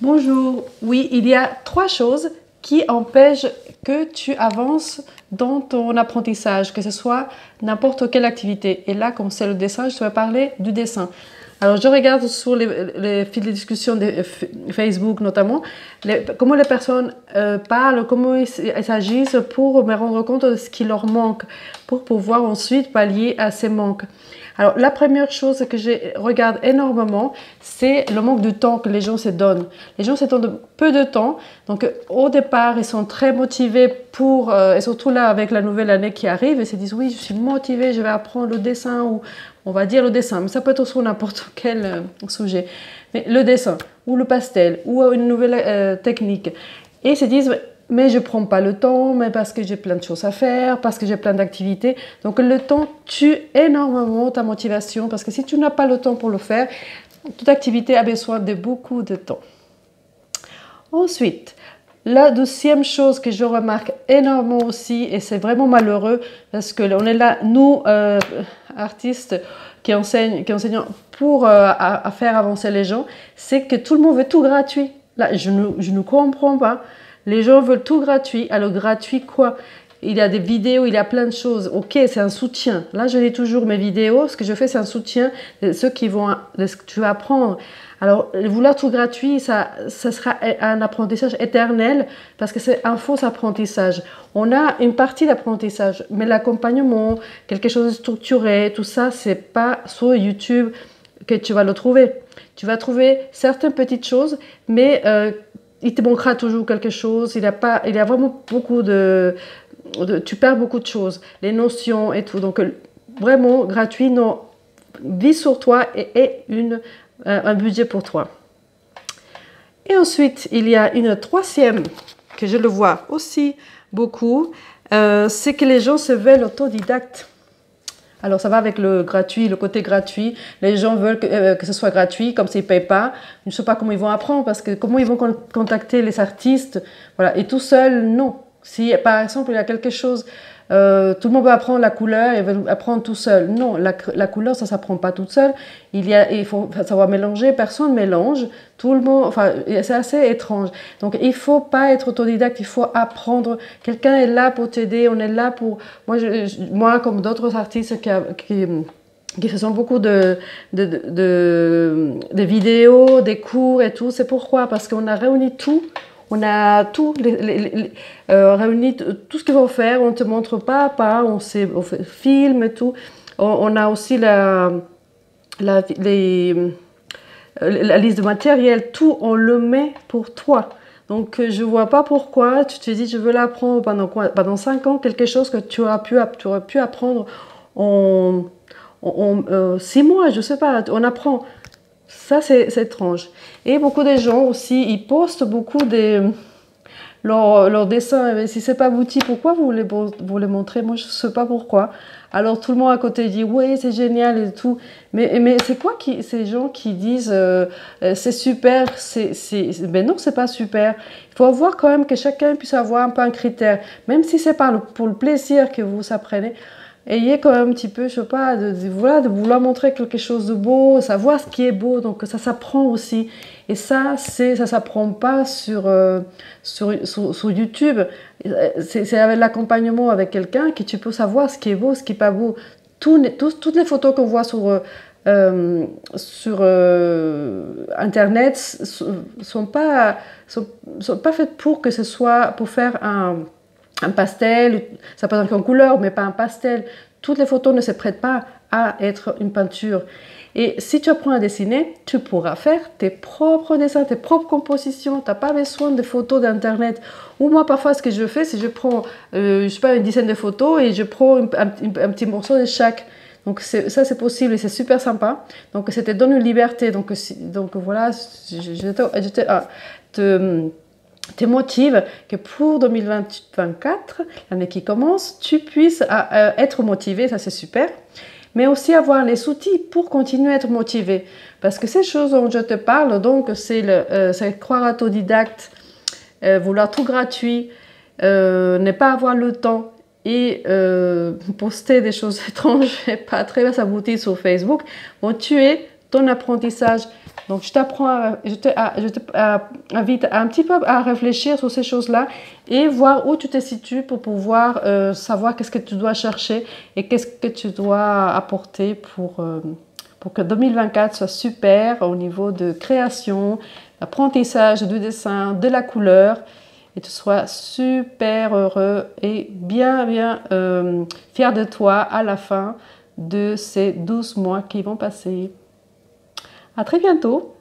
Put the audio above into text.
Bonjour. Oui, il y a trois choses qui empêchent que tu avances dans ton apprentissage, que ce soit n'importe quelle activité. Et là, comme c'est le dessin, je vais parler du dessin. Alors, je regarde sur les fils de discussion de Facebook notamment, comment les personnes parlent, comment ils s'agissent pour me rendre compte de ce qui leur manque, pour pouvoir ensuite pallier à ces manques. Alors, la première chose que je regarde énormément, c'est le manque de temps que les gens se donnent. Les gens se donnent peu de temps. Donc, au départ, ils sont très motivés pour, et surtout là, avec la nouvelle année qui arrive, ils se disent, oui, je suis motivé, je vais apprendre le dessin, ou on va dire le dessin, mais ça peut être sur n'importe quel sujet. Mais le dessin, ou le pastel, ou une nouvelle technique. Et ils se disent, mais je ne prends pas le temps, mais parce que j'ai plein de choses à faire, parce que j'ai plein d'activités. Donc le temps tue énormément ta motivation, parce que si tu n'as pas le temps pour le faire, toute activité a besoin de beaucoup de temps. Ensuite, la deuxième chose que je remarque énormément aussi, et c'est vraiment malheureux, parce qu'on est là, nous, artistes qui enseignons pour à faire avancer les gens, c'est que tout le monde veut tout gratuit. Là, je ne comprends pas. Les gens veulent tout gratuit. Alors, gratuit quoi? Il y a des vidéos, il y a plein de choses. Ok, c'est un soutien. Là, je dis toujours mes vidéos. Ce que je fais, c'est un soutien de ceux qui vont, de ce que tu vas apprendre. Alors, vouloir tout gratuit, ça sera un apprentissage éternel parce que c'est un faux apprentissage. On a une partie d'apprentissage, mais l'accompagnement, quelque chose de structuré, tout ça, c'est pas sur YouTube que tu vas le trouver. Tu vas trouver certaines petites choses, mais il te manquera toujours quelque chose. Il y a vraiment beaucoup tu perds beaucoup de choses, les notions et tout. Donc, vraiment, gratuit, non. Vis sur toi et un budget pour toi. Et ensuite, il y a une troisième, que je le vois aussi beaucoup, c'est que les gens se veulent autodidactes. Alors, ça va avec le gratuit, le côté gratuit. Les gens veulent que ce soit gratuit, comme s'ils ne payent pas. Je ne sais pas comment ils vont apprendre, parce que comment ils vont contacter les artistes. Voilà. Et tout seul, non. Si, par exemple, il y a quelque chose, tout le monde veut apprendre la couleur et veut apprendre tout seul. Non, la couleur, ça ne s'apprend pas toute seule. Il faut savoir mélanger. Personne ne mélange. Tout le monde, enfin, c'est assez étrange. Donc, il ne faut pas être autodidacte. Il faut apprendre. Quelqu'un est là pour t'aider. On est là pour... Moi comme d'autres artistes qui faisons beaucoup de vidéos, des cours et tout. C'est pourquoi? Parce qu'on a réuni tout. On a tout réuni tout ce qu'ils vont faire. On ne te montre pas à pas. On fait film et tout. On a aussi la liste de matériel. Tout, on le met pour toi. Donc, je ne vois pas pourquoi tu te dis, je veux l'apprendre pendant 5 ans, quelque chose que tu aurais pu apprendre en 6 mois, je ne sais pas, on apprend. Ça, c'est étrange. Et beaucoup de gens aussi, ils postent beaucoup leurs dessins. Mais si ce n'est pas abouti, pourquoi vous les montrez? Moi, je ne sais pas pourquoi. Alors, tout le monde à côté dit, oui, c'est génial et tout. Mais c'est quoi ces gens qui disent, c'est super, ben non, c'est pas super. Il faut voir quand même que chacun puisse avoir un peu un critère. Même si c'est pour le plaisir que vous apprenez. Ayez quand même un petit peu, je sais pas, de vouloir montrer quelque chose de beau, savoir ce qui est beau, donc ça s'apprend aussi. Et ça s'apprend pas sur YouTube. C'est avec l'accompagnement avec quelqu'un que tu peux savoir ce qui est beau, ce qui est pas beau. Toutes les photos qu'on voit sur Internet sont pas faites pour que ce soit pour faire un pastel, ça peut être en couleur, mais pas un pastel. Toutes les photos ne se prêtent pas à être une peinture. Et si tu apprends à dessiner, tu pourras faire tes propres dessins, tes propres compositions. Tu n'as pas besoin de photos d'Internet. Ou moi, parfois, ce que je fais, c'est que je prends, je sais pas, une dizaine de photos et je prends un petit morceau de chaque. Donc ça, c'est possible et c'est super sympa. Donc, ça te donne une liberté. Donc voilà, te motive que pour 2024, l'année qui commence, tu puisses être motivé, ça c'est super, mais aussi avoir les outils pour continuer à être motivé. Parce que ces choses dont je te parle, donc c'est croire autodidacte, vouloir tout gratuit, ne pas avoir le temps et poster des choses étranges et pas très bien abouties sur Facebook, vont tuer ton apprentissage. Donc, je t'invite un petit peu à réfléchir sur ces choses-là et voir où tu te situes pour pouvoir savoir qu'est-ce que tu dois chercher et qu'est-ce que tu dois apporter pour que 2024 soit super au niveau de création, apprentissage du dessin, de la couleur, et tu sois super heureux et bien fier de toi à la fin de ces 12 mois qui vont passer. À très bientôt!